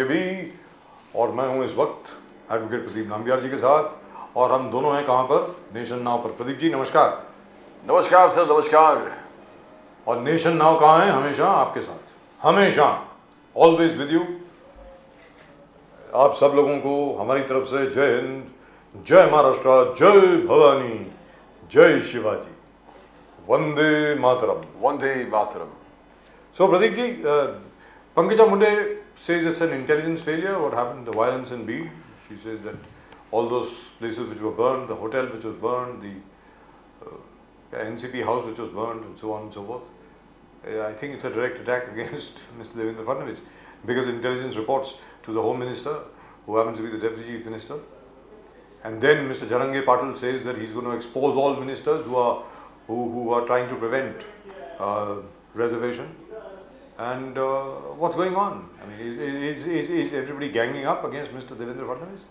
के भी, और मैं हूं इस वक्त एडवोकेट प्रदीप नाम्बियार जी के साथ, और हम दोनों हैं कहां पर? नेशन नाउ पर। प्रदीप जी नमस्कार। नमस्कार सर, नमस्कार। और नेशन नाउ कहां है? हमेशा आपके साथ, हमेशा, ऑलवेज विद यू। आप सब लोगों को हमारी तरफ से जय हिंद, जय महाराष्ट्र, जय भवानी, जय Shivaji, Vande Mataram. Vande Mataram. So Pradeep ji, Pankaj Munde says it's an intelligence failure. What happened? The violence in Bede. She says that all those places which were burned, the hotel which was burned, the NCP house which was burned, and so on and so forth. I think it's a direct attack against Mr. Devendra Fadnavis, because intelligence reports to the Home Minister, who happens to be the Deputy Chief Minister, and then Mr. Jarange Patil says that he's going to expose all ministers who are trying to prevent reservation. And what's going on? I mean, is everybody ganging up against Mr. Devendra Fadnavis?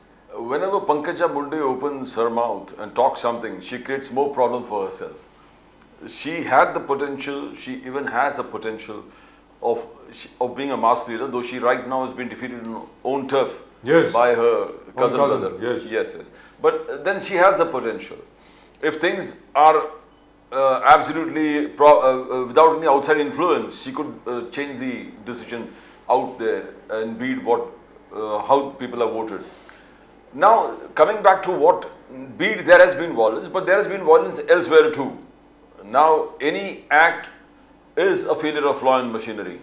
Whenever Pankaja Munde opens her mouth and talks something, she creates more problem for herself. She had the potential, she even has the potential of being a mass leader, though she right now has been defeated in own turf by her cousin brother. Yes. But then she has the potential. If things are absolutely without any outside influence, she could change the decision out there and beat how people have voted. Now, coming back to what Bede, there has been violence, but there has been violence elsewhere too. Now, any act is a failure of law and machinery.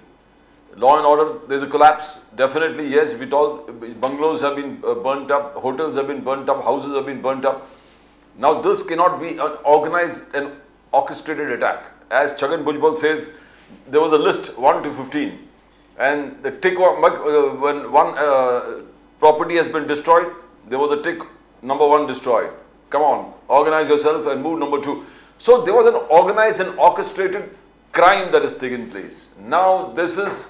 Law and order, there's a collapse. Definitely, yes, bungalows have been burnt up, hotels have been burnt up, houses have been burnt up. Now, this cannot be an organized and orchestrated attack. As Chhagan Bhujbal says, there was a list 1 to 15, and the tick when one property has been destroyed, there was a tick number 1 destroyed. Come on, organize yourself and move number 2. So there was an organized and orchestrated crime that has taken place. Now this is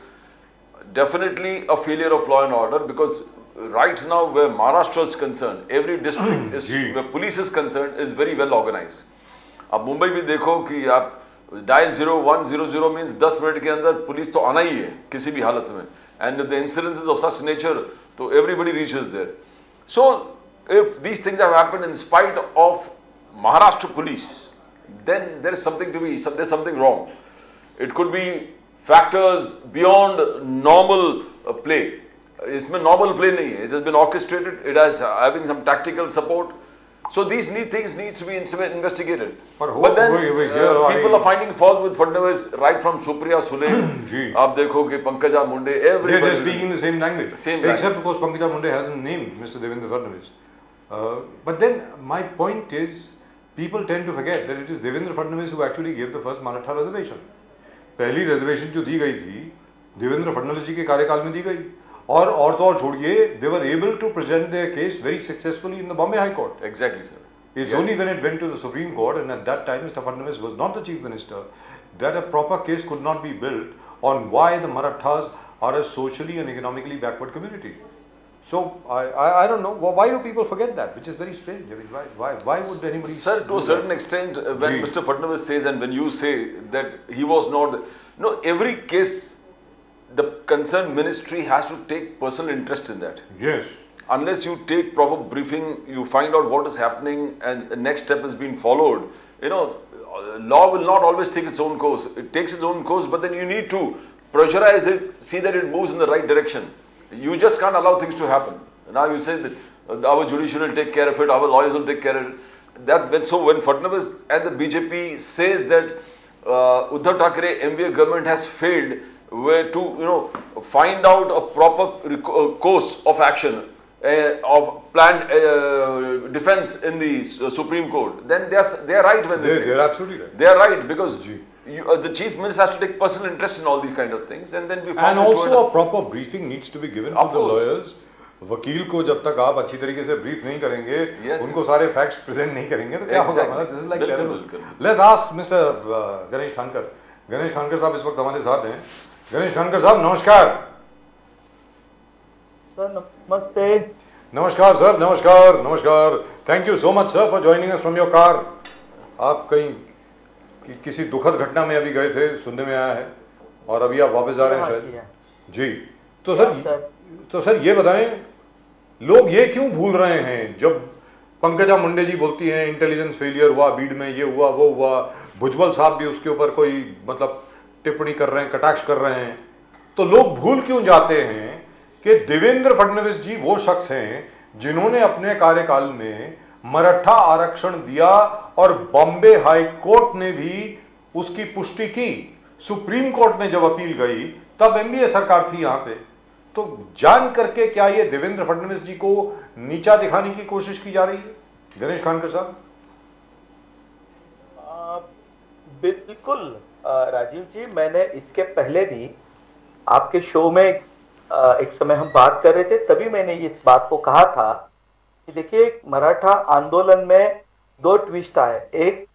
definitely a failure of law and order, because right now where Maharashtra is concerned, every district is where police is concerned is very well organized. अब मुंबई भी देखो कि आप dial 0100 means 10 minute के अंदर police तो आना ही है किसी भी हालत में, and the incidences of such nature, तो everybody reaches there. So if these things have happened in spite of Maharashtra police, then there is something wrong. It could be factors beyond normal play. इसमें normal play नहीं है. It has been orchestrated. It has having some tactical support. So these things needs to be investigated. But then people are finding fault with Fadnavis, right from Supriya Sule. आप देखो कि Pankaja Munde, everybody. They're speaking the same language. Except because Pankaja Munde hasn't named Mr. Devendra Fadnavis. But then my point is, people tend to forget that it is Devendra Fadnavis who actually gave the first Maratha reservation. पहली reservation जो दी गई थी, देवेंद्र फडणवीस जी के कार्यकाल में दी गई, और तो और छोड़िए, they were able to present their case very successfully in the Bombay High Court. Exactly, sir. It's only when it went to the Supreme Court, and at that time Mr. Fadnavis was not the Chief Minister, that a proper case could not be built on why the Marathas are a socially and economically backward community. So I don't know, why do people forget that, which is very strange. I mean, why would anybody? Sir, to a certain extent, when Mr. Fadnavis says, and when you say that he was not, no, every case the concerned ministry has to take personal interest in that. Yes. Unless you take proper briefing, you find out what is happening, and the next step is being followed. You know, law will not always take its own course. It takes its own course, but then you need to pressurize it, see that it moves in the right direction. You just can't allow things to happen. Now you say that our judiciary will take care of it, our lawyers will take care of it. So when Fadnavis and the BJP says that Uddhav Thackeray MVA government has failed where to find out a proper course of action of planned defense in the Supreme Court, then they are right when they say. They are absolutely right. They are right, because the Chief Minister has to take personal interest in all these kind of things, and then we found. And also a proper briefing needs to be given to the lawyers. वकील को जब तक आप अच्छी तरीके से brief नहीं करेंगे, उनको सारे फैक्ट्स प्रेजेंट नहीं करेंगे, तो क्या होगा? मतलब this is like terrible. Let's ask mister Ganesh Khankar. Ganesh Khankar साहब इस वक्त हमारे साथ हैं. गणेश खानकर साहब नमस्कार. सर नमस्ते. नमस्कार सर, नमस्कार नमस्कार. Thank you so much sir for joining us from your car. आप कहीं किसी दुखद घटना में अभी गए थे, सुनने में आया है, और अभी आप वापस जा रहे हैं शायद. जी, तो सर तो सर ये बताएं, लोग ये क्यों भूल रहे हैं? जब पंकजा मुंडे जी बोलती हैं इंटेलिजेंस फेलियर हुआ, बीड में ये हुआ वो हुआ, भुजबल साहब भी उसके ऊपर कोई मतलब टिप्पणी कर रहे हैं, कटाक्ष कर रहे हैं, तो लोग भूल क्यों जाते हैं कि देवेंद्र फडणवीस जी वो शख्स हैं जिन्होंने अपने कार्यकाल में मराठा आरक्षण दिया और बॉम्बे हाई कोर्ट ने भी उसकी पुष्टि की। सुप्रीम कोर्ट में जब अपील गई तब एनडीए सरकार थी यहां पे। तो जान करके क्या ये देवेंद्र फडणवीस जी को नीचा दिखाने की कोशिश की जा रही है? गणेश खानकर साहब। बिल्कुल राजीव जी, मैंने इसके पहले भी आपके शो में एक समय हम बात कर रहे थे, तभी मैंने इस बात को कहा था कि देखिए मराठा आंदोलन में दो ट्विस्ट आए। एक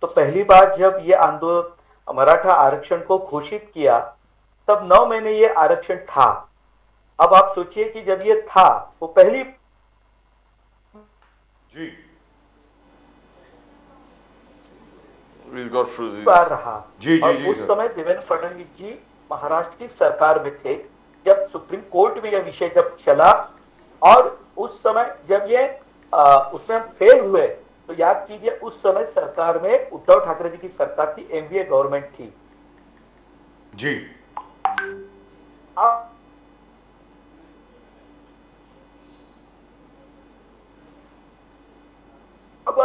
तो पहली बार जब ये आंदोलन मराठा आरक्षण को घोषित किया तब 9 महीने ये आरक्षण था। अब आप सोचिए कि जब ये था वो पहली जी बार रहा। जी और जी उस समय देवेंद्र फडणवीस जी महाराष्ट्र की सरकार में थे जब सुप्रीम कोर्ट में यह विषय जब चला, और उस समय जब ये उसमें फेल हुए तो याद कीजिए उस समय सरकार में उद्धव ठाकरे जी की सरकार थी, एनडीए गवर्नमेंट थी जी। अब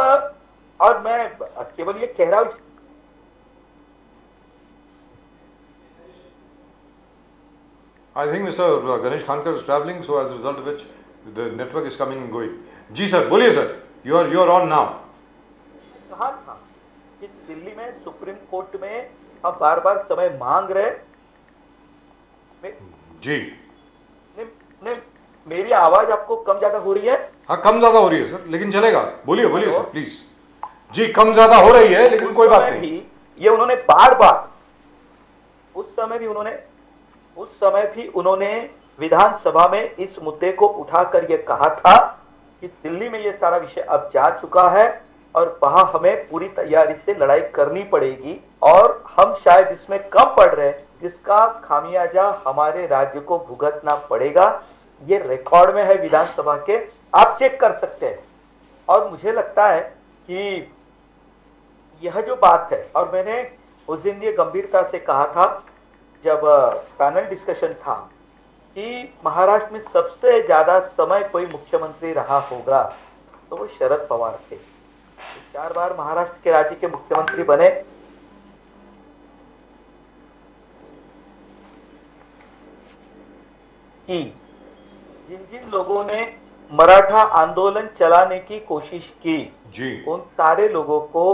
और मैं केवल ये कह रहा हूं, I think Mr. Ganesh Khankar is traveling, so as a result of which the network is coming and going. जी सर, बोलिए sir, you are on now. कहा था कि दिल्ली में सुप्रीम कोर्ट में हम बार बार समय मांग रहे जी। ने मेरी आवाज आपको कम ज्यादा हो रही है? हाँ, कम ज्यादा हो रही है सर, लेकिन चलेगा। बोलिए बोलिए सर प्लीज। जी, कम ज्यादा हो रही है लेकिन कोई बात नहीं। ये उन्होंने बार बार उस समय भी उन्होंने विधानसभा में इस मुद्दे को उठाकर ये कहा था कि दिल्ली में ये सारा विषय अब जा चुका है और वहां हमें पूरी तैयारी से लड़ाई करनी पड़ेगी और हम शायद इसमें कम पड़ रहे हैं, जिसका खामियाजा हमारे राज्य को भुगतना पड़ेगा। ये रिकॉर्ड में है विधानसभा के, आप चेक कर सकते हैं। और मुझे लगता है कि यह जो बात है, और मैंने उस दिन ये गंभीरता से कहा था जब पैनल डिस्कशन था कि महाराष्ट्र में सबसे ज्यादा समय कोई मुख्यमंत्री रहा होगा तो वो शरद पवार थे। 4 बार महाराष्ट्र के राज्य के मुख्यमंत्री बने। कि जिन लोगों ने मराठा आंदोलन चलाने की कोशिश की जी, उन सारे लोगों को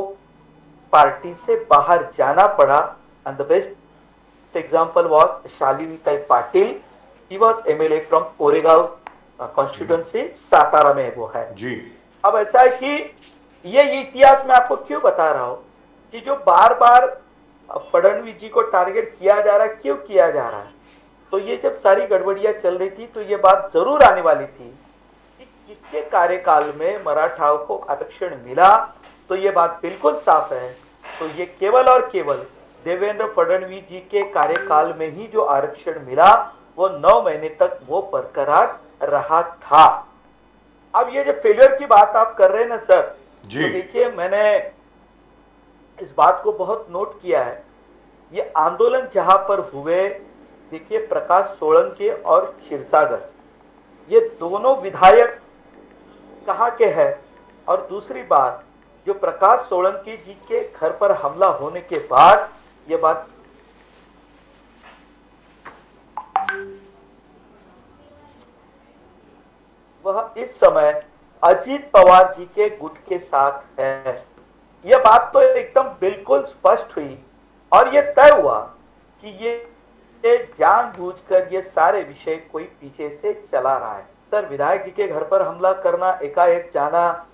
पार्टी से बाहर जाना पड़ा। And the best example was शालिनीताई Patil. He was MLA from Koregaon constituency, Satara में वो है जी। अब ऐसा है कि ये इतिहास में आपको क्यों बता रहा हूं कि जो बार बार फडणवीस जी को टारगेट किया जा रहा है, क्यों किया जा रहा है? तो ये जब सारी गड़बड़ियां चल रही थी तो ये बात जरूर आने वाली थी कि किसके कार्यकाल में मराठाओं को आरक्षण मिला। तो ये बात बिल्कुल साफ है, तो ये केवल और केवल देवेंद्र फडणवीस जी के कार्यकाल में ही जो आरक्षण मिला वो 9 महीने तक वो बरकरार रहा था। अब ये जो फेलियर की बात आप कर रहे हैं ना सर जी, तो देखिए मैंने इस बात को बहुत नोट किया है। ये आंदोलन जहां पर हुए, देखिए प्रकाश सोलंकी और क्षीरसागर, ये दोनों विधायक कहां के हैं? और दूसरी बात, जो प्रकाश सोलंकी जी के घर पर हमला होने के बाद ये बात वह इस समय अजीत पवार जी के गुट के साथ है। यह बात तो एकदम बिल्कुल स्पष्ट हुई और यह तय हुआ कि ये जानबूझकर ये सारे विषय कोई पीछे से चला रहा है। सर, विधायक जी के घर पर हमला करना, एकाएक जाना,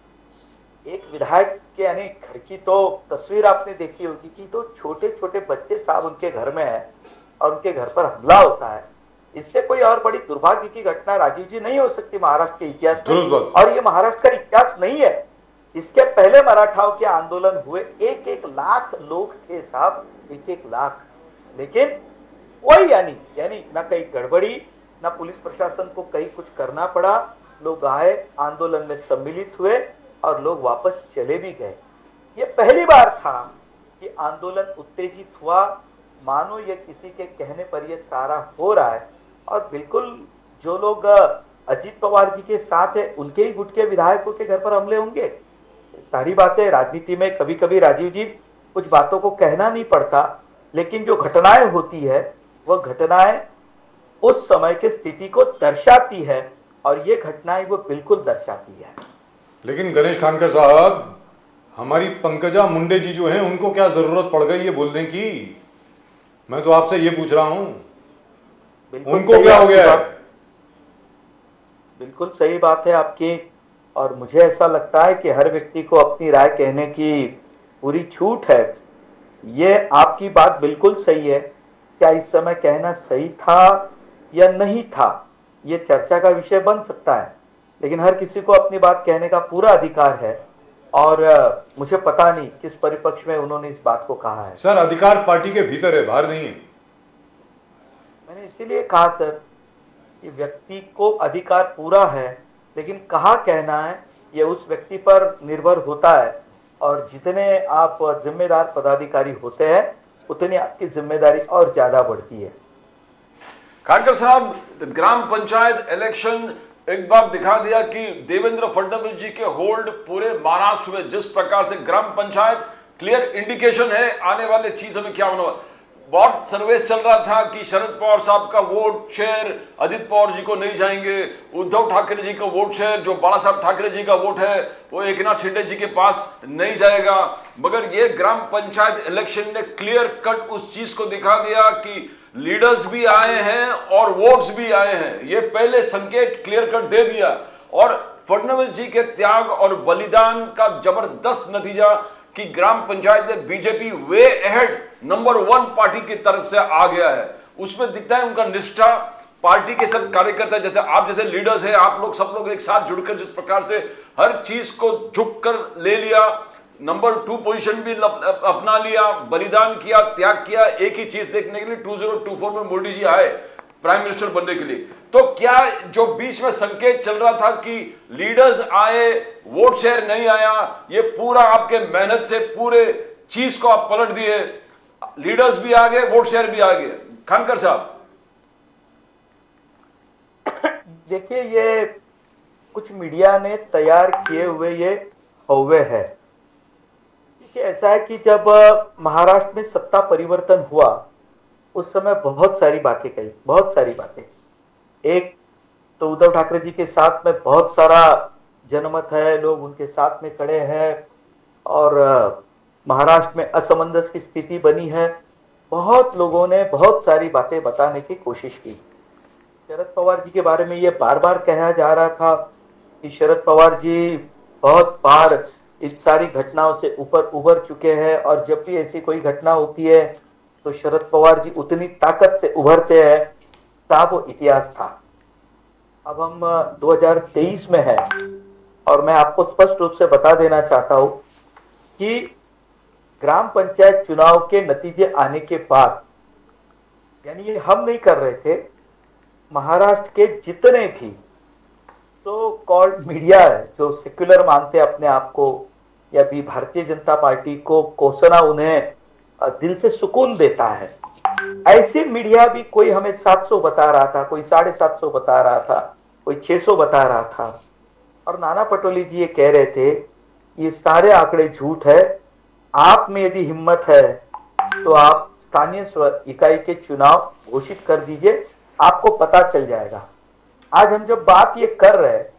एक विधायक के यानी घर की तो तस्वीर आपने देखी होगी कि तो छोटे छोटे बच्चे साहब उनके घर में है और उनके घर पर हमला होता है। इससे कोई और बड़ी दुर्भाग्य की घटना राजीव जी नहीं हो सकती महाराष्ट्र के इतिहास में। और ये महाराष्ट्र का इतिहास नहीं है, इसके पहले मराठाओं के आंदोलन हुए, 1-1 लाख लोग थे साहब, 1-1 लाख। लेकिन कोई यानी ना कहीं गड़बड़ी, ना पुलिस प्रशासन को कहीं कुछ करना पड़ा। लोग आए, आंदोलन में सम्मिलित हुए और लोग वापस चले भी गए। ये पहली बार था कि आंदोलन उत्तेजित हुआ, मानो ये किसी के कहने पर ये सारा हो रहा है। और बिल्कुल जो लोग अजीत पवार जी के साथ है, उनके ही गुट के विधायकों के घर पर हमले होंगे। सारी बातें राजनीति में कभी कभी राजीव जी कुछ बातों को कहना नहीं पड़ता, लेकिन जो घटनाएं होती है वह घटनाएं उस समय की स्थिति को दर्शाती है, और ये घटनाएं वो बिल्कुल दर्शाती है। लेकिन गणेश खानकर साहब, हमारी पंकजा मुंडे जी जो हैं, उनको क्या जरूरत पड़ गई ये बोलने की? मैं तो आपसे ये पूछ रहा हूं, उनको क्या हो गया है? बिल्कुल सही बात है आपकी, और मुझे ऐसा लगता है कि हर व्यक्ति को अपनी राय कहने की पूरी छूट है। ये आपकी बात बिल्कुल सही है। क्या इस समय कहना सही था या नहीं था, ये चर्चा का विषय बन सकता है, लेकिन हर किसी को अपनी बात कहने का पूरा अधिकार है। और मुझे पता नहीं किस परिपक्ष में उन्होंने इस बात को कहा है। सर, अधिकार पार्टी के भीतर है, बाहर नहीं है। मैंने इसीलिए कहा सर कि व्यक्ति को अधिकार पूरा है, लेकिन कहाँ कहना है ये उस व्यक्ति पर निर्भर होता है। और जितने आप जिम्मेदार पदाधिकारी होते हैं, उतनी आपकी जिम्मेदारी और ज्यादा बढ़ती है। खानकर साहब, ग्राम पंचायत इलेक्शन एक बार दिखा दिया कि देवेंद्र फडणवीस जी के होल्ड पूरे महाराष्ट्र में जिस प्रकार से ग्राम पंचायत क्लियर इंडिकेशन है आने वाले चीजों में क्या होना। बहुत सर्वेस चल रहा था कि शरद पवार साहब का वोट शेयर अजित पवार जी को नहीं जाएंगे, उद्धव ठाकरे जी का वोट शेयर जो बाला साहब ठाकरे जी का वोट है वो एकनाथ शिंदे जी के पास नहीं जाएगा। मगर ये ग्राम पंचायत इलेक्शन ने क्लियर कट उस चीज को दिखा दिया कि लीडर्स भी आए हैं और वोट्स भी आए हैं। ये पहले संकेत क्लियर कट दे दिया, और फडणवीस जी के त्याग और बलिदान का जबरदस्त नतीजा कि ग्राम पंचायत में BJP way ahead number 1 party की तरफ से आ गया है। उसमें दिखता है उनका निष्ठा, पार्टी के सब कार्यकर्ता जैसे आप जैसे लीडर्स हैं, आप लोग सब लोग एक साथ जुड़कर जिस प्रकार से हर चीज को झुककर ले लिया, नंबर 2 पोजीशन भी अपना लिया, बलिदान किया, त्याग किया, एक ही चीज देखने के लिए 2024 में मोदी जी आए प्राइम मिनिस्टर बनने के लिए। तो क्या जो बीच में संकेत चल रहा था कि लीडर्स आए, वोट शेयर नहीं आया, ये पूरा आपके मेहनत से पूरे चीज को आप पलट दिए, लीडर्स भी आ गए, वोट शेयर भी आ गए। खानकर साहब, देखिए, ये कुछ मीडिया ने तैयार किए हुए ये हौवे है। देखिए, ऐसा है कि जब महाराष्ट्र में सत्ता परिवर्तन हुआ, उस समय बहुत सारी बातें कही, बहुत सारी बातें। एक तो उद्धव ठाकरे जी के साथ में बहुत सारा जनमत है, लोग उनके साथ में खड़े हैं, और महाराष्ट्र में असमंजस की स्थिति बनी है। बहुत लोगों ने बहुत सारी बातें बताने की कोशिश की। शरद पवार जी के बारे में ये बार बार कहा जा रहा था कि शरद पवार जी बहुत बार इस सारी घटनाओं से ऊपर उभर चुके हैं, और जब भी ऐसी कोई घटना होती है तो शरद पवार जी उतनी ताकत से उभरते हैं, था वो इतिहास था। अब हम 2023 में हैं, और मैं आपको स्पष्ट रूप से बता देना चाहता हूं कि ग्राम पंचायत चुनाव के नतीजे आने के बाद, यानी ये हम नहीं कर रहे थे, महाराष्ट्र के जितने भी तो कॉल्ड मीडिया है जो सेक्युलर मानते हैं अपने आप को, या भी भारतीय जनता पार्टी को कोसना उन्हें दिल से सुकून देता है, ऐसी मीडिया भी कोई हमें 700 बता रहा था, कोई 750 बता रहा था, कोई 600 बता रहा था। और नाना पटोले जी ये कह रहे थे ये सारे आंकड़े झूठ है, आप में यदि हिम्मत है तो आप स्थानीय इकाई के चुनाव घोषित कर दीजिए, आपको पता चल जाएगा। आज हम जब बात ये कर रहे हैं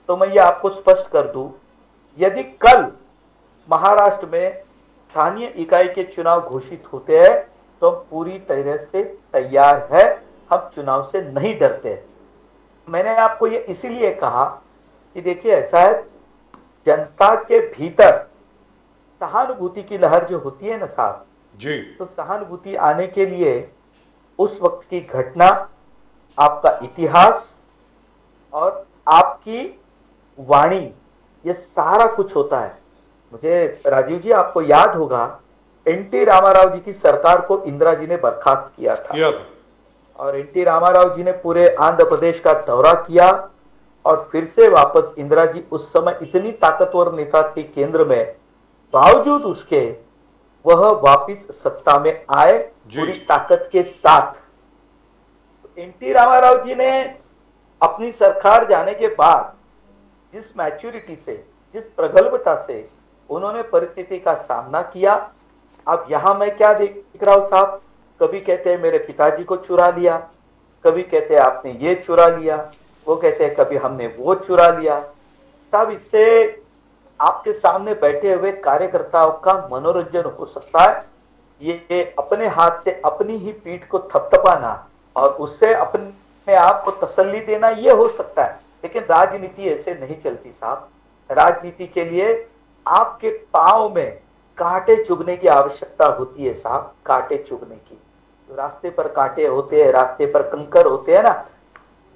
तो मैं ये आपको स्पष्ट कर दूं, यदि कल महाराष्ट्र में स्थानीय इकाई के चुनाव घोषित होते हैं तो हम पूरी तरह से तैयार है, हम चुनाव से नहीं डरते। मैंने आपको ये इसीलिए कहा कि देखिए, ऐसा है, जनता के भीतर सहानुभूति की लहर जो होती है ना साहब जी, तो सहानुभूति आने के लिए उस वक्त की घटना, आपका इतिहास और आपकी वाणी, ये सारा कुछ होता है। मुझे राजीव जी, आपको याद होगा, एनटी रामाराव जी की सरकार को इंदिरा जी ने बर्खास्त किया था। और एनटी रामाराव जी ने पूरे आंध्र प्रदेश का दौरा किया और फिर से वापस इंदिरा जी उस समय इतनी ताकतवर नेता थी केंद्र में, बावजूद उसके वह वापस सत्ता में आए पूरी ताकत के साथ। एनटी रामाराव जी ने अपनी सरकार जाने के बाद जिस मैच्योरिटी से, जिस प्रगल्भता से उन्होंने परिस्थिति का सामना किया, अब यहां मैं क्या देख रहा हूं साहब, कभी कहते हैं मेरे पिताजी को चुरा लिया, कभी कहते हैं आपने ये चुरा लिया, वो कहते हैं कभी हमने वो चुरा लिया। तब इससे आपके सामने बैठे हुए कार्यकर्ताओं का मनोरंजन हो सकता है, ये अपने हाथ से अपनी ही पीठ को थपथपाना और उससे अपने आप को तसल्ली देना ये हो सकता है, लेकिन राजनीति ऐसे नहीं चलती साहब। राजनीति के लिए आपके पांव में कांटे चुभने की आवश्यकता होती है साहब, कांटे चुभने की। तो रास्ते पर कांटे होते हैं, रास्ते पर कंकर होते हैं ना,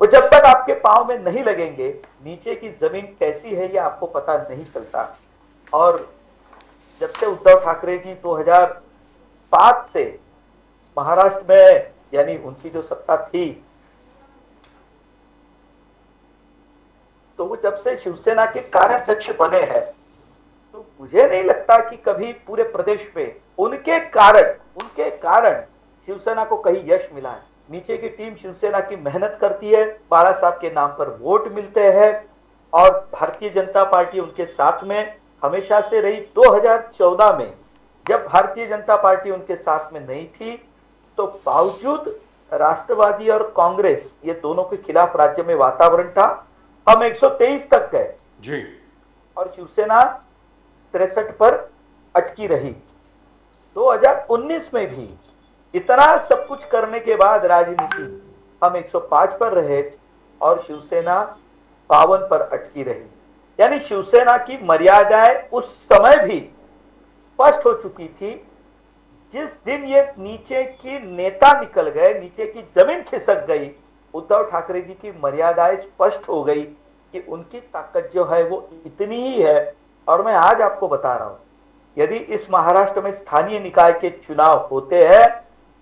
वो जब तक आपके पांव में नहीं लगेंगे, नीचे की जमीन कैसी है ये आपको पता नहीं चलता। और जब से उद्धव ठाकरे जी 2005 से महाराष्ट्र में, यानी उनकी जो सत्ता थी, तो वो जब से शिवसेना के कार्याध्यक्ष बने हैं, तो मुझे नहीं लगता कि कभी पूरे प्रदेश में उनके कारण शिवसेना को कहीं यश मिला है। नीचे की टीम शिवसेना की मेहनत करती है, बाला साहब के नाम पर वोट मिलते हैं और भारतीय जनता पार्टी उनके साथ में हमेशा से रही। 2014 में जब भारतीय जनता पार्टी उनके साथ में नहीं थी, तो बावजूद राष्ट्रवादी और कांग्रेस ये दोनों के खिलाफ राज्य में वातावरण था, हम 123 तक गए जी, और शिवसेना 63 पर अटकी रही। 2019 में भी इतना सब कुछ करने के बाद राजनीति हम 105 पर रहे और शिवसेना 52 पर अटकी रही। यानी शिवसेना की मर्यादाएं उस समय भी स्पष्ट हो चुकी थी। जिस दिन ये नीचे की नेता निकल गए, नीचे की जमीन खिसक गई, उद्धव ठाकरे जी की मर्यादाएं स्पष्ट हो गई कि उनकी ताकत जो है वो इतनी ही है। और मैं आज आपको बता रहा हूं, यदि इस महाराष्ट्र में स्थानीय निकाय के चुनाव होते हैं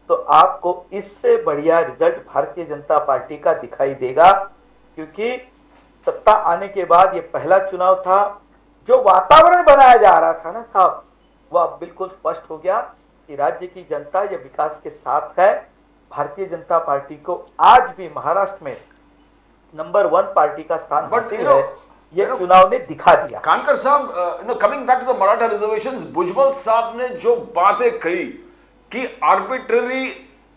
तो आपको इससे बढ़िया रिजल्ट भारतीय जनता पार्टी का दिखाई देगा, क्योंकि सत्ता आने के बाद ये पहला चुनाव था। जो वातावरण बनाया जा रहा था ना साहब, वो अब बिल्कुल स्पष्ट हो गया कि राज्य की जनता ये विकास के साथ है। भारतीय जनता पार्टी को आज भी महाराष्ट्र में नंबर 1 पार्टी का स्थान हासिल है, ये चुनाव ने दिखा दिया। कानकर साहब, coming back to the Maratha reservations, Bhujbal साहब ने जो बातें कही कि arbitrary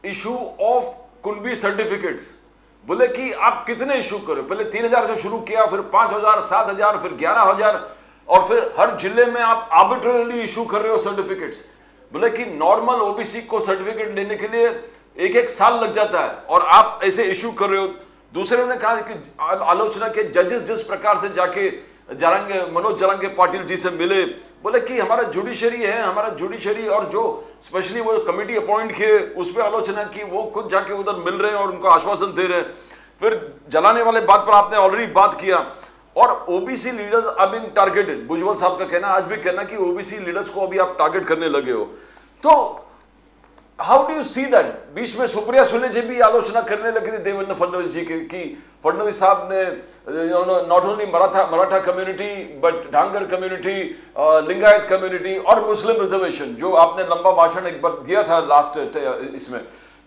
issue of Kunbi certificates, बोले कि आप कितने इशू करो, पहले 3000 से शुरू किया, फिर 5000, 7000, फिर 11000, और फिर हर जिले में आप आर्बिट्ररीली इशू कर रहे हो सर्टिफिकेट्स। बोले कि नॉर्मल ओबीसी को सर्टिफिकेट लेने के लिए 1-1 साल लग जाता है और आप ऐसे इशू कर रहे हो। दूसरे ने कहा कि आलोचना के जजेस जिस प्रकार से जाके मनोज जरांगे पाटिल जी से मिले, बोले कि हमारा जुडिशरी है, हमारा जुडिशरी, और जो स्पेशली वो कमेटी अपॉइंट किए उस पर आलोचना की, वो खुद जाके उधर मिल रहे हैं और उनको आश्वासन दे रहे हैं। फिर जलाने वाले बात पर आपने ऑलरेडी बात किया, और OBC leaders are being targeted. Bhujbal साहब का कहना, आज भी कहना कि ओबीसी लीडर्स को अभी आप टारगेट करने लगे हो। तो how do you see that? बीच में सुप्रिया सुले जी भी आलोचना करने लगी थी देवेंद्र फडणवीस जी की कि फडणवीस साहब ने not only Maratha community but Dangar community, Lingayat community और मुस्लिम रिजर्वेशन, जो आपने लंबा भाषण एक बार दिया था लास्ट इसमें।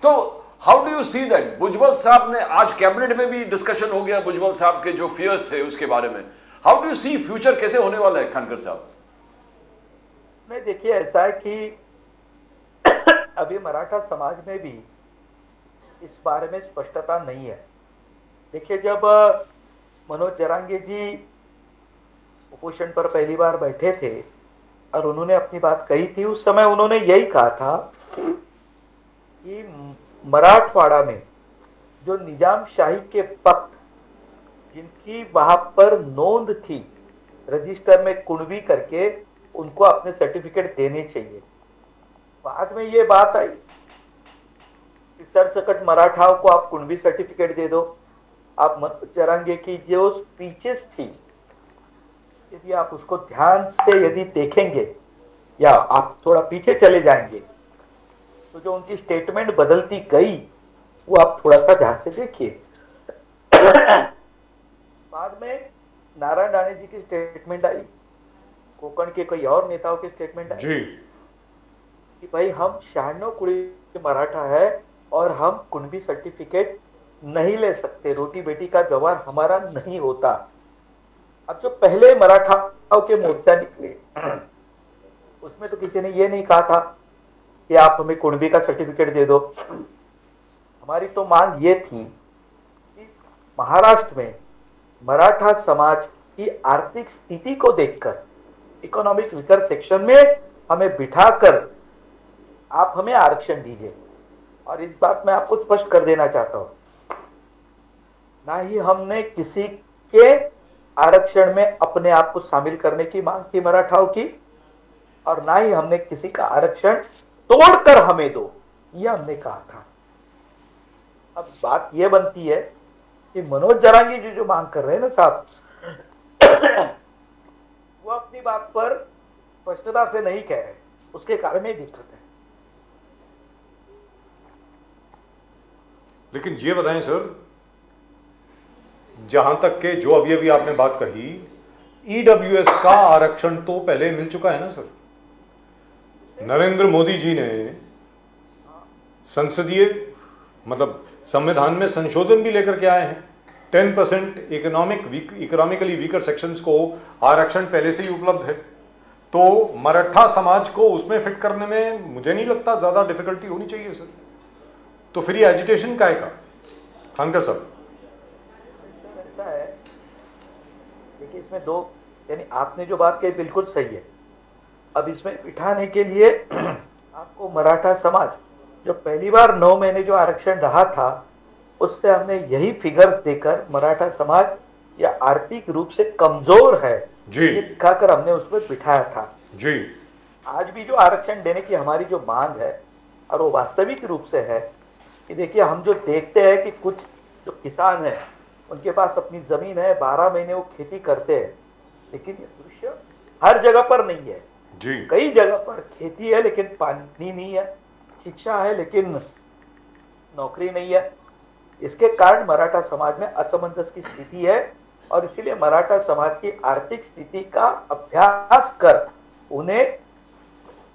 तो how do you see that? Bhujbal साहब ने आज कैबिनेट में भी डिस्कशन हो गया, भुजबल साहब के जो फियर्स थे उसके बारे में। How do you see future कैसे होने वाला है खानकर साहब? नहीं, देखिए ऐसा है कि अभी मराठा समाज में भी इस बारे में स्पष्टता नहीं है। देखिए, जब मनोज जरांगे जी उपोषण पर पहली बार बैठे थे और उन्होंने अपनी बात कही थी, उस समय उन्होंने यही कहा था कि मराठवाड़ा में जो निजाम शाही के वक्त जिनकी वहां पर नोंद थी रजिस्टर में कुणबी करके, उनको अपने सर्टिफिकेट देने चाहिए। बाद में ये बात आई कि सरसकट मराठाओं को आप कुणबी सर्टिफिकेट दे दो। आप मनोज जरांगे की जो स्पीचेस थी, यदि आप उसको ध्यान से यदि देखेंगे या आप थोड़ा पीछे चले जाएंगे, तो जो उनकी स्टेटमेंट बदलती गई वो आप थोड़ा सा ध्यान से देखिए। बाद में नारायण राणे जी की स्टेटमेंट आई, कोकण के कई और नेताओं की स्टेटमेंट आई जी कि भाई हम 96 कुड़ी मराठा है और हम कुणबी सर्टिफिकेट नहीं ले सकते, रोटी बेटी का व्यवहार हमारा नहीं होता। अब जो पहले मराठाओं के मोर्चा निकले उसमें तो किसी ने ये नहीं कहा था कि आप हमें कुणबी का सर्टिफिकेट दे दो। हमारी तो मांग ये थी कि महाराष्ट्र में मराठा समाज की आर्थिक स्थिति को देखकर इकोनॉमिक वीकर सेक्शन में हमें बिठाकर आप हमें आरक्षण दीजिए। और इस बात मैं आपको स्पष्ट कर देना चाहता हूं, ना ही हमने किसी के आरक्षण में अपने आप को शामिल करने की मांग की मराठाओं की, और ना ही हमने किसी का आरक्षण तोड़कर हमें दो, यह हमने कहा था। अब बात यह बनती है कि मनोज जरांगी जी जो मांग कर रहे हैं ना साहब, वो अपनी बात पर स्पष्टता से नहीं कह रहे, उसके कारण में दिक्कत है। लेकिन ये बताएं सर, जहां तक के जो अभी आपने बात कही, ईडब्ल्यूएस का आरक्षण तो पहले मिल चुका है ना सर। नरेंद्र मोदी जी ने संसदीय मतलब संविधान में संशोधन भी लेकर के आए हैं। 10% इकोनॉमिकली वीकर सेक्शंस को आरक्षण पहले से ही उपलब्ध है, तो मराठा समाज को उसमें फिट करने में मुझे नहीं लगता ज्यादा डिफिकल्टी होनी चाहिए सर। तो फिर ये एजिटेशन का है का खानकर साहब? ऐसा है, देखिए इसमें दो, यानी आपने जो बात कही बिल्कुल सही है। अब इसमें बिठाने के लिए आपको मराठा समाज जो पहली बार 9 महीने जो आरक्षण रहा था, उससे हमने यही फिगर्स देकर मराठा समाज या आर्थिक रूप से कमजोर है जी, ये दिखाकर हमने उसमें बिठाया था जी। आज भी जो आरक्षण देने की हमारी जो मांग है, और वो वास्तविक रूप से है कि देखिए हम जो देखते हैं कि कुछ जो किसान है उनके पास अपनी जमीन है, 12 महीने वो खेती करते हैं, लेकिन ये दृश्य हर जगह पर नहीं है जी। कई जगह पर खेती है लेकिन पानी नहीं है, शिक्षा है लेकिन नौकरी नहीं है। इसके कारण मराठा समाज में असमंजस की स्थिति है, और इसीलिए मराठा समाज की आर्थिक स्थिति का अभ्यास कर उन्हें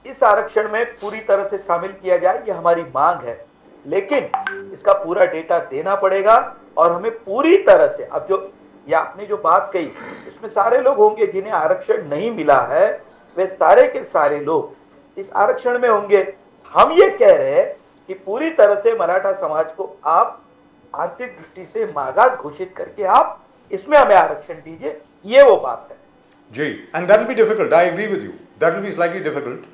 इस आरक्षण में पूरी तरह से शामिल किया जाए, ये हमारी मांग है। लेकिन इसका पूरा डेटा देना पड़ेगा, और हमें पूरी तरह से, अब जो ये आपने जो बात कही, इसमें सारे लोग होंगे जिन्हें आरक्षण नहीं मिला है, वे सारे के सारे लोग इस आरक्षण में होंगे। हम ये कह रहे हैं कि पूरी तरह से मराठा समाज को आप आर्थिक दृष्टि से मागाज घोषित करके आप इसमें हमें आरक्षण दीजिए, ये वो बात है जी। And that will be difficult, I agree with you, that will be slightly difficult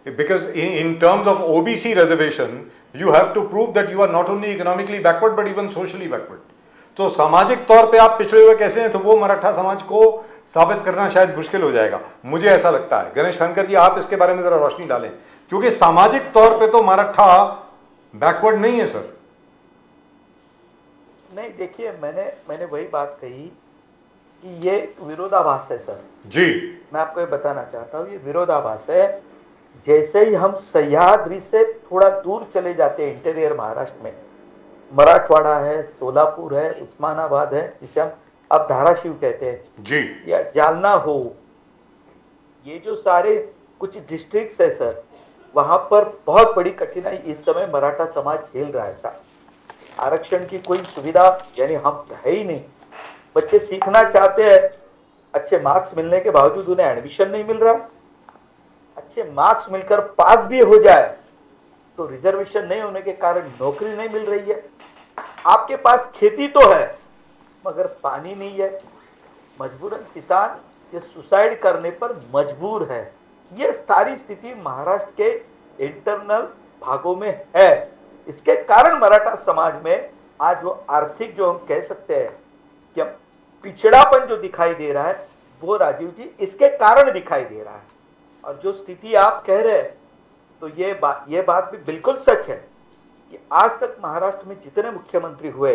because in terms of OBC reservation you have to prove that you are not only economically backward but even socially backward। तो सामाजिक तौर पे आप पिछड़े हुए कैसे हैं, तो वो मराठा समाज को साबित करना शायद मुश्किल हो जाएगा, मुझे ऐसा लगता है। गणेश खानकर जी, आप इसके बारे में जरा रोशनी डालें, क्योंकि सामाजिक तौर पे तो मराठा बैकवर्ड नहीं है सर। नहीं, देखिए मैंने वही बात कही कि ये विरोधाभास है सर जी। मैं आपको ये बताना चाहता हूँ, ये विरोधाभास है। जैसे ही हम सह्याद्री से थोड़ा दूर चले जाते हैं इंटीरियर महाराष्ट्र में, मराठवाड़ा है, सोलापुर है, उस्मानाबाद है, जिसे हम अब धाराशिव कहते हैं जी, या जालना हो, ये जो सारे कुछ डिस्ट्रिक्ट्स है सर, वहां पर बहुत बड़ी कठिनाई इस समय मराठा समाज झेल रहा है सर। आरक्षण की कोई सुविधा यानी हम है ही नहीं। बच्चे सीखना चाहते हैं, अच्छे मार्क्स मिलने के बावजूद उन्हें एडमिशन नहीं मिल रहा। अच्छे मार्क्स मिलकर पास भी हो जाए तो रिजर्वेशन नहीं होने के कारण नौकरी नहीं मिल रही है। आपके पास खेती तो है मगर पानी नहीं है, मजबूरन किसान ये सुसाइड करने पर मजबूर है। ये सारी स्थिति महाराष्ट्र के इंटरनल भागों में है। इसके कारण मराठा समाज में आज वो आर्थिक जो हम कह सकते हैं कि पिछड़ापन जो दिखाई दे रहा है, वो राजीव जी इसके कारण दिखाई दे रहा है। और जो स्थिति आप कह रहे हैं, तो ये बात भी बिल्कुल सच है कि आज तक महाराष्ट्र में जितने मुख्यमंत्री हुए,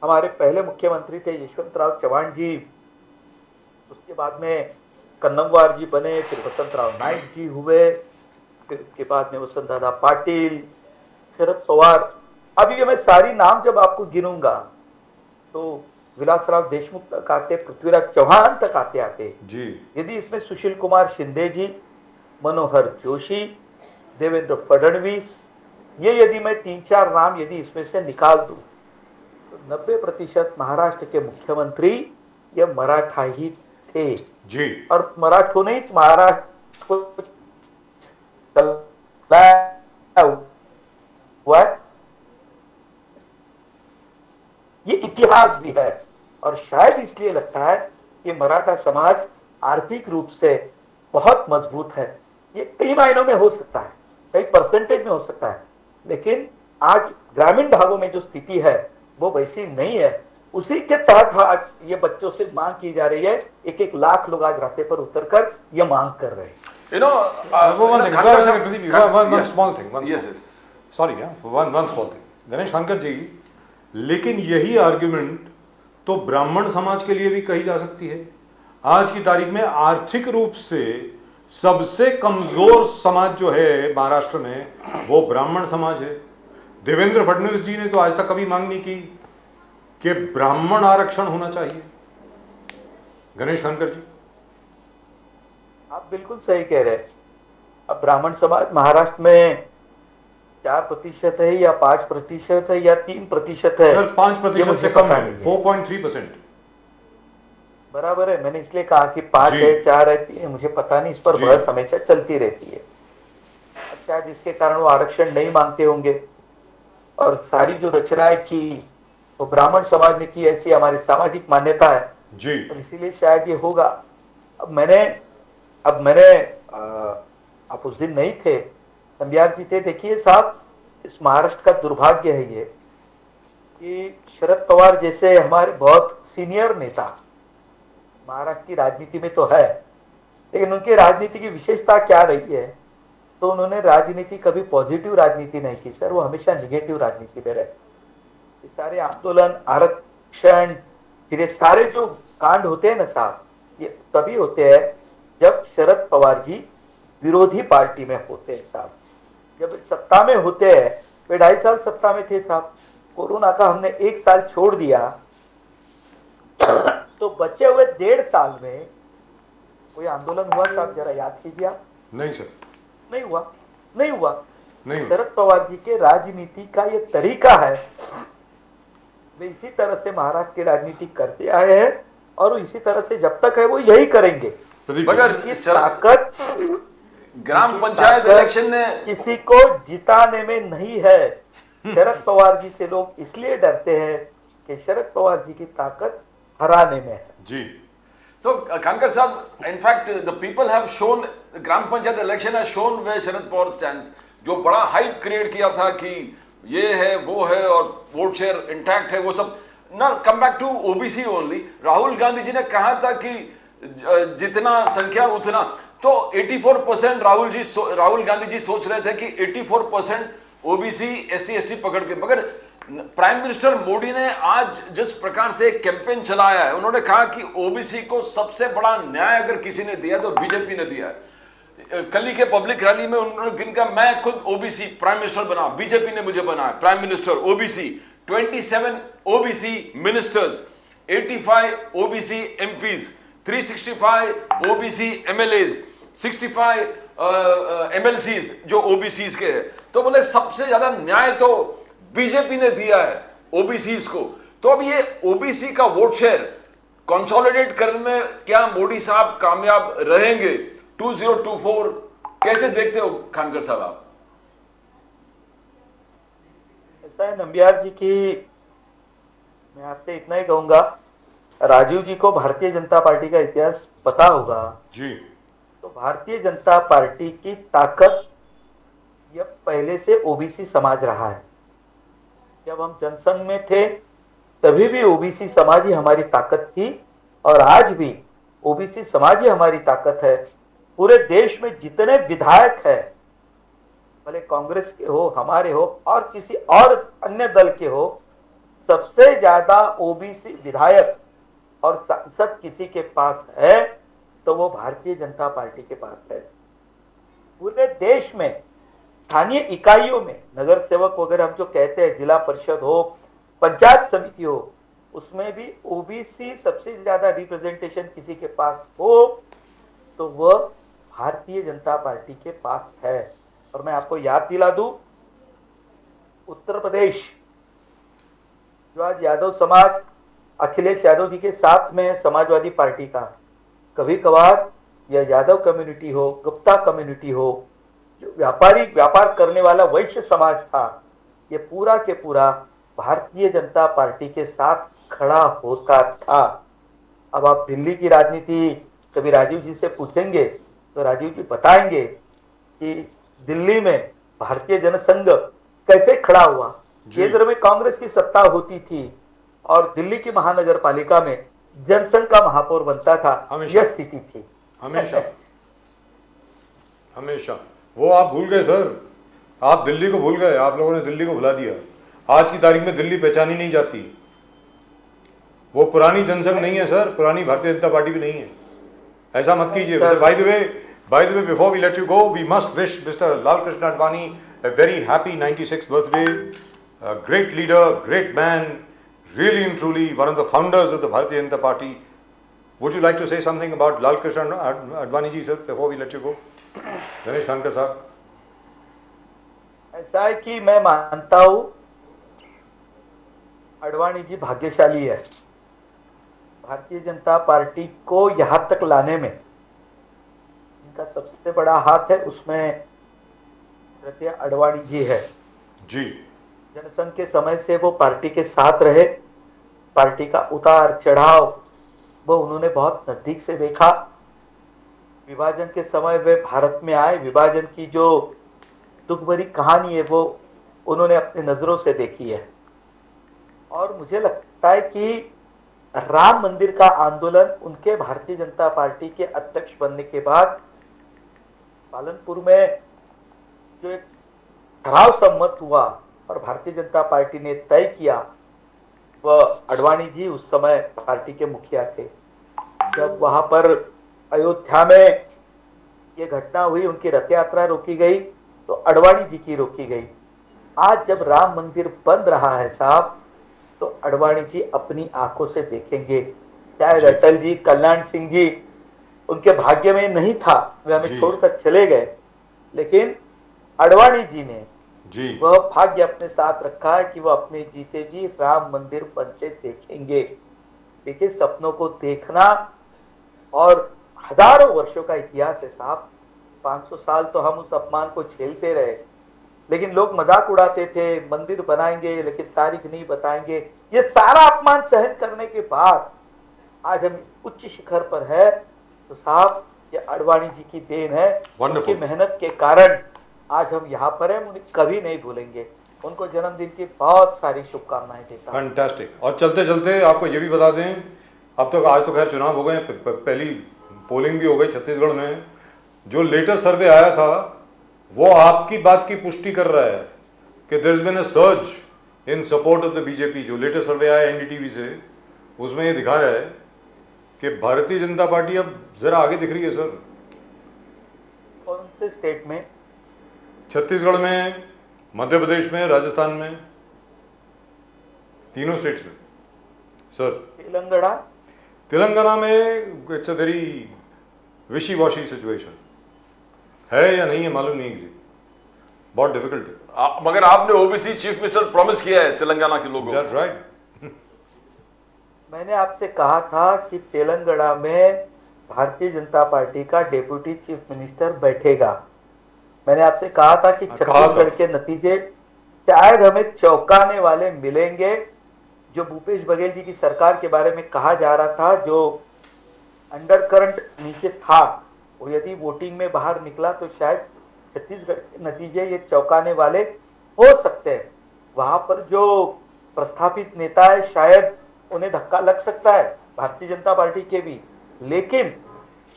हमारे पहले मुख्यमंत्री थे यशवंतराव चव्हाण जी, उसके बाद में कन्नमवार जी बने, फिर वसंतराव नाईक जी हुए, फिर इसके बाद में वसंतदादा पाटिल, शरद पवार, अब ये मैं सारी नाम जब आपको गिनूंगा तो विलासराव देशमुख तक आते, पृथ्वीराज चौहान तक आते आते जी यदि इसमें सुशील कुमार शिंदे जी, मनोहर जोशी, देवेंद्र फडणवीस, ये यदि मैं 3-4 नाम यदि इसमें से निकाल दूं तो 90% महाराष्ट्र के मुख्यमंत्री ये मराठा ही थे। जी और मराठों ने इस महाराष्ट्र को चलाया हुआ है, ये इतिहास भी है। और शायद इसलिए लगता है कि मराठा समाज आर्थिक रूप से बहुत मजबूत है। ये कई मायनों में हो सकता है, कई परसेंटेज में हो सकता है, लेकिन आज ग्रामीण भागों में जो स्थिति है वो वैसी नहीं है। उसी के तहत आज ये बच्चों से मांग की जा रही है। 1-1 लाख लोग आज रास्ते पर उतरकर ये मांग कर रहे हैं। You know, one second, Khankar one sahab- second, Pradeep, one yeah. small thing. Yes, yes. Sorry, one small thing. Ganesh खानकर जी, लेकिन यही आर्ग्यूमेंट तो ब्राह्मण समाज के लिए भी कही जा सकती है। आज की तारीख में आर्थिक रूप से सबसे कमजोर समाज जो है महाराष्ट्र में वो ब्राह्मण समाज है। देवेंद्र फडणवीस जी ने तो आज तक कभी मांग नहीं की कि ब्राह्मण आरक्षण होना चाहिए। गणेश खानकर जी, आप बिल्कुल सही कह रहे हैं। अब ब्राह्मण समाज महाराष्ट्र में 4% है या 5% है या 3% है? सर 5% से कम है, 4.3%। बराबर है। मैंने इसलिए कहा कि 5 जी। है, 4 है, 3 है, मुझे पता नहीं, इस पर जी। बहस हमेशा चलती रहती है। अच्छा, जिसके कारण वो आरक्षण नहीं मांगते होंगे और सारी जो रचनाएं की वो ब्राह्मण समाज ने की, ऐसी हमारी सामाजिक मान्यता है जी और इसीलिए शायद ये होगा। अब मैंने आप उस दिन नहीं थे, नंबियार जी थे। देखिए साहब, इस महाराष्ट्र का दुर्भाग्य है ये कि शरद पवार जैसे हमारे बहुत सीनियर नेता महाराष्ट्र की राजनीति में तो है, लेकिन उनकी राजनीति की विशेषता क्या रही है? तो उन्होंने राजनीति कभी पॉजिटिव राजनीति नहीं की सर, वो हमेशा निगेटिव राजनीति में रहे। ये सारे आंदोलन, आरक्षण, फिर ये सारे जो कांड होते हैं ना साहब, ये तभी होते हैं जब शरद पवार जी विरोधी पार्टी में होते हैं साहब। जब सत्ता में होते हैं, वे 2.5 साल सत्ता में थे साहब। कोरोना का हमने 1 साल छोड़ दिया तो बचे हुए 1.5 साल में कोई आंदोलन हुआ साहब? जरा याद कीजिए आप। नहीं सर, नहीं हुआ, नहीं हुआ। नहीं हुआ। शरद पवार जी के राजनीति का ये तरीका है, वे इसी तरह से महाराष्ट्र की राजनीति करते आए हैं और इसी तरह से जब तक है वो यही करेंगे। प्रदीप मगर जी, ये ताकत ग्राम पंचायत इलेक्शन ने किसी को जिताने में नहीं है। शरद पवार जी से लोग इसलिए डरते हैं कि शरद पवार जी की ताकत हराने में है। जी तो खानकर साहब, in fact the people have shown, gram panchayat election has shown way Sharad Pawar chance, जो बड़ा हाइप क्रिएट किया था कि ये है वो है और वोट शेयर इंटैक्ट है, वो सब ना come back to OBC only. Rahul Gandhi ji ने कहा था कि जितना संख्या उतना, तो 84% राहुल गांधी जी सोच रहे थे कि 84% ओबीसी एससी एसटी पकड़ के। मगर प्राइम मिनिस्टर मोदी ने आज जिस प्रकार से कैंपेन चलाया है, उन्होंने कहा कि ओबीसी को सबसे बड़ा न्याय अगर किसी ने दिया तो बीजेपी ने दिया है। कल के पब्लिक रैली में उन्होंने गिनका, मैं खुद ओबीसी प्राइम मिनिस्टर बना, बीजेपी ने मुझे बनाया prime minister. OBC 27 OBC ministers, 85 OBC MPs, 365 OBC MLAs, 65 MLCs जो ओबीसीज के हैं। तो बोले सबसे ज्यादा न्याय तो बीजेपी ने दिया है ओबीसीज को। तो अब ये ओबीसी का वोट शेयर कंसोलिडेट करने में क्या मोदी साहब कामयाब रहेंगे 2024? कैसे देखते हो खानकर साहब आप? ऐसा है नंबियार जी की, मैं आपसे इतना ही कहूंगा, राजीव जी को भारतीय जनता पार्टी का इतिहास पता होगा जी तो भारतीय जनता पार्टी की ताकत यह पहले से ओबीसी समाज रहा है। जब हम जनसंघ में थे तभी भी ओबीसी समाज ही हमारी ताकत थी और आज भी ओबीसी समाज ही हमारी ताकत है। पूरे देश में जितने विधायक हैं, भले कांग्रेस के हो, हमारे हो और किसी और अन्य दल के हो, सबसे ज्यादा ओबीसी विधायक और सांसद किसी के पास है तो वो भारतीय जनता पार्टी के पास है। पूरे देश में स्थानीय इकाइयों में नगर सेवक वगैरह हम जो कहते हैं, जिला परिषद हो, पंचायत समिति हो, उसमें भी ओबीसी सबसे ज्यादा रिप्रेजेंटेशन किसी के पास हो तो वह भारतीय जनता पार्टी के पास है। और मैं आपको याद दिला दूं, उत्तर प्रदेश जो आज यादव समाज अखिलेश यादव जी के साथ में समाजवादी पार्टी का, कभी कभार यह यादव कम्युनिटी हो, गुप्ता कम्युनिटी हो, जो व्यापार करने वाला वैश्य समाज था, ये पूरा के पूरा भारतीय जनता पार्टी के साथ खड़ा होता था। अब आप दिल्ली की राजनीति कभी राजीव जी से पूछेंगे तो राजीव जी बताएंगे कि दिल्ली में भारतीय जनसंघ कैसे खड़ा हुआ। केंद्र में कांग्रेस की सत्ता होती थी और दिल्ली की महानगर पालिका में जनसंघ का महापौर बनता था, यह स्थिति थी हमेशा हमेशा। वो आप भूल गए सर, आप दिल्ली को भूल गए, आप लोगों ने दिल्ली को भुला दिया। आज की तारीख में दिल्ली पहचानी नहीं जाती। वो पुरानी जनसंघ नहीं है सर, पुरानी भारतीय जनता पार्टी भी नहीं है। ऐसा मत कीजिए। By the way before we let you go, we must wish mister Lal Krishna Advani a very happy 96th birthday. A great leader, great man, really and truly one of the founders of the Bharatiya Janata Party. Would you like to say something about Lal Krishna Advani ji, sir, before we let you go? Ganesh Khankar साहब। ऐसा है कि मैं मानता हूं अडवाणी जी भाग्यशाली है। Bharatiya Janata party को यहां तक लाने में इनका सबसे बड़ा हाथ है, उसमें अडवाणी जी है जी। जनसंघ के समय से वो पार्टी के साथ रहे, पार्टी का उतार चढ़ाव वो उन्होंने बहुत नजदीक से देखा। विभाजन के समय वे भारत में आए, विभाजन की जो दुख भरी कहानी है वो उन्होंने अपनी नजरों से देखी है। और मुझे लगता है कि राम मंदिर का आंदोलन उनके भारतीय जनता पार्टी के अध्यक्ष बनने के बाद पालनपुर में जो एक ठहराव सम्मत हुआ और भारतीय जनता पार्टी ने तय किया, वह अडवाणी जी उस समय पार्टी के मुखिया थे। जब वहां पर अयोध्या में ये घटना हुई, उनकी रथ यात्रा रोकी गई तो अडवाणी जी की रोकी गई। आज जब राम मंदिर बन रहा है साहब, तो अडवाणी जी अपनी आंखों से देखेंगे। शायद अटल जी, कल्याण सिंह जी, उनके भाग्य में नहीं था, वे हमें छोड़कर चले गए, लेकिन अडवाणी जी ने वह भाग्य अपने साथ रखा है कि वह अपने जीते जी राम मंदिर बनते देखेंगे। देखिए, सपनों को देखना और हजारों वर्षों का इतिहास है साहब। 500 साल तो हम उस अपमान को झेलते रहे, लेकिन लोग मजाक उड़ाते थे, मंदिर बनाएंगे लेकिन तारीख नहीं बताएंगे। ये सारा अपमान सहन करने के बाद आज हम उच्च शिखर पर है, तो साहब ये अडवाणी जी की देन है। उनकी मेहनत के कारण आज हम यहाँ पर हैं, उन्हें कभी नहीं भूलेंगे। उनको जन्मदिन की बहुत सारी शुभकामनाएं देता हूं। फैंटास्टिक। और चलते चलते आपको ये भी बता दें, अब तक आज तो खैर चुनाव हो गए, पहली पोलिंग भी हो गई छत्तीसगढ़ में। जो लेटेस्ट सर्वे आया था वो आपकी बात की पुष्टि कर रहा है कि there is been a surge in support of the BJP. जो लेटेस्ट सर्वे आया एनडीटीवी से, उसमें ये दिखा रहा है कि भारतीय जनता पार्टी अब जरा आगे दिख रही है सर। कौन से स्टेट में? छत्तीसगढ़ में, मध्य प्रदेश में, राजस्थान में, तीनों स्टेट्स में सर। तेलंगाना में इट्स अ वेरी विशी वॉशी सिचुएशन है या नहीं है मालूम नहीं, किसी बहुत डिफिकल्ट है। मगर आपने ओबीसी चीफ मिनिस्टर प्रॉमिस किया है तेलंगाना के लोगों को। That's right. मैंने आपसे कहा था कि तेलंगाना में भारतीय जनता पार्टी का डेप्यूटी चीफ मिनिस्टर बैठेगा। मैंने आपसे कहा था कि छत्तीसगढ़ के नतीजे शायद हमें चौंकाने वाले मिलेंगे। जो भूपेश बघेल जी की सरकार के बारे में कहा जा रहा था, जो अंडर करंट नीचे था, वो यदि वोटिंग में बाहर निकला तो शायद छत्तीसगढ़ के नतीजे ये चौंकाने वाले हो सकते हैं। वहां पर जो प्रस्थापित नेता है, शायद उन्हें धक्का लग सकता है भारतीय जनता पार्टी के भी, लेकिन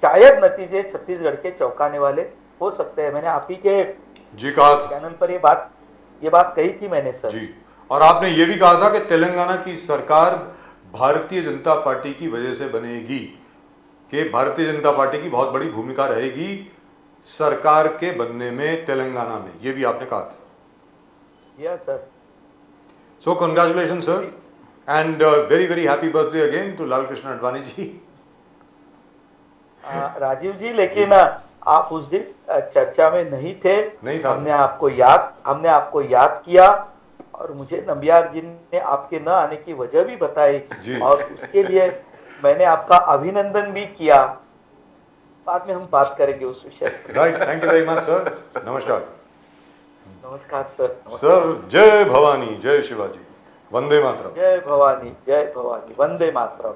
शायद नतीजे छत्तीसगढ़ के चौंकाने वाले हो सकते हैं। मैंने आप ही के जी कहा था चैनल पर ये बात कही थी मैंने सर जी। और आपने ये भी कहा था कि तेलंगाना की सरकार भारतीय जनता पार्टी की वजह से बनेगी, कि भारतीय जनता पार्टी की बहुत बड़ी भूमिका रहेगी सरकार के बनने में तेलंगाना में, ये भी आपने कहा था. Yes sir. So congratulations, sir, and very very happy birthday again to Lal Krishna Advani ji. Rajiv ji, लेकिन आप उस दिन चर्चा में नहीं थे. नहीं था. हमने आपको याद किया और मुझे नंबियार जी ने आपके न आने की वजह भी बताई जी. और उसके लिए मैंने आपका अभिनंदन भी किया. बाद में हम बात करेंगे उस विषय पर. Right, thank you very much, sir. नमस्कार. नमस्कार सर. सर, जय भवानी, जय शिवाजी, वंदे मातरम. जय Bhavani, Vande Mataram.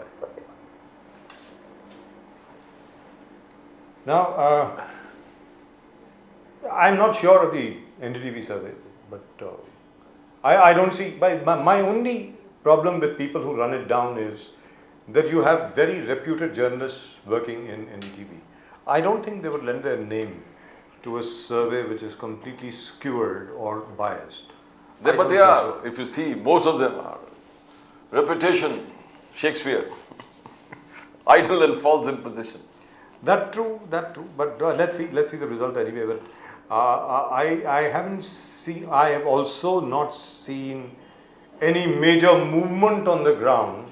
Now, I'm not sure of the NDTV survey, but I don't see. My only problem with people who run it down is that you have very reputed journalists working in NDTV. I don't think they would lend their name to a survey which is completely skewered or biased. But they are, if you see, most of them are. Reputation, Shakespeare. Idle and false imposition. That true. But let's see the result anyway. But I have also not seen any major movement on the ground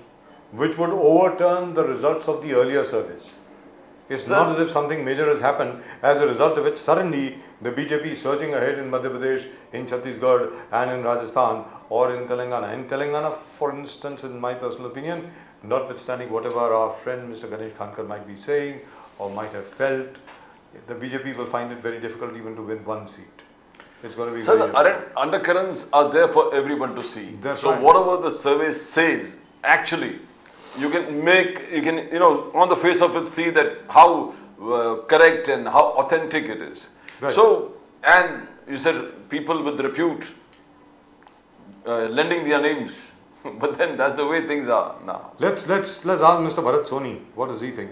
which would overturn the results of the earlier surveys. It's Sir, not as if something major has happened as a result of which suddenly the BJP is surging ahead in Madhya Pradesh, in Chhattisgarh and in Rajasthan or in Telangana. In Telangana, for instance, in my personal opinion, notwithstanding whatever our friend Mr. Ganesh Khankar might be saying or might have felt, the BJP will find it very difficult even to win one seat. It's going to be Sir, very the difficult. undercurrents are there for everyone to see. That's so right. whatever the survey says, actually, you can, on the face of it, see that how correct and how authentic it is. Right. So, and you said people with repute lending their names, but then that's the way things are now. Let's ask Mr. Bharat Soni, what does he think?